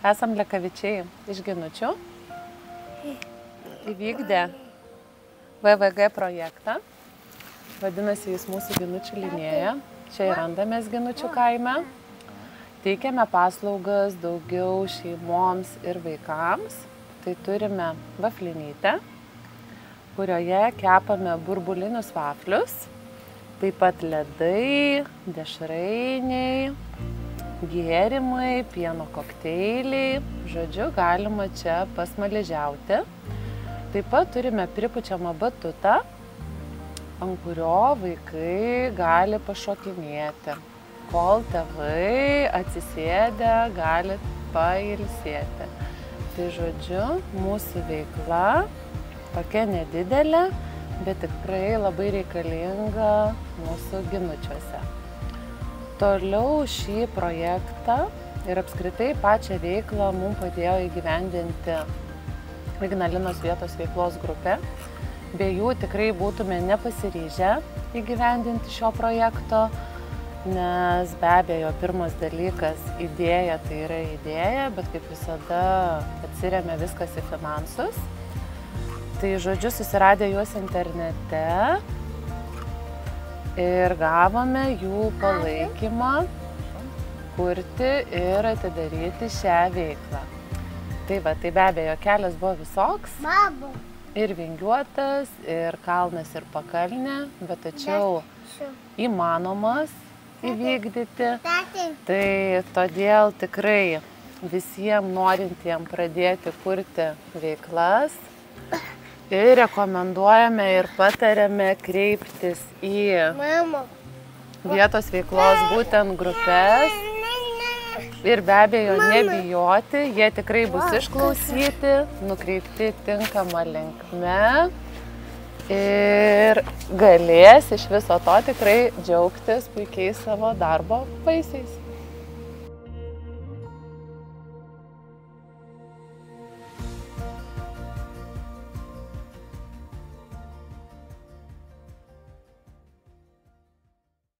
Esam Lekavičiai iš Ginučių. Įvykdė VVG projektą. Vadinasi, jis mūsų Ginučių linėja. Čia ir randamės Ginučių kaime. Teikiame paslaugas daugiau šeimoms ir vaikams. Tai turime vaflinytę, kurioje kepame burbulinius vaflius. Taip pat ledai, dešrainiai, gėrimai, pieno kokteiliai. Žodžiu, galima čia pasmaližiauti. Taip pat turime pripučiamą batutą, ant kurio vaikai gali pašokinėti, kol tėvai atsisėdę gali pailsėti. Tai žodžiu, mūsų veikla tokia nedidelė, bet tikrai labai reikalinga mūsų Ginučiuose. Toliau šį projektą ir apskritai pačią veiklą mums padėjo įgyvendinti Ignalinos vietos veiklos grupė. Be jų tikrai būtume nepasiryžę įgyvendinti šio projekto, nes be abejo pirmas dalykas idėja tai yra idėja, bet kaip visada atsiremia viskas į finansus. Tai žodžiu, susiradę juos internete ir gavome jų palaikymą kurti ir atidaryti šią veiklą. Tai va, tai be abejo kelias buvo visoks. Ir vingiuotas, ir kalnas, ir pakalnė, bet tačiau įmanomas įvykdyti. Tai todėl tikrai visiems norintiems pradėti kurti veiklas ir rekomenduojame ir patariame kreiptis į vietos veiklos būtent grupės. Ir be abejo nebijoti, jie tikrai bus išklausyti, nukreipti tinkama linkme ir galės iš viso to tikrai džiaugtis puikiais savo darbo vaisiais.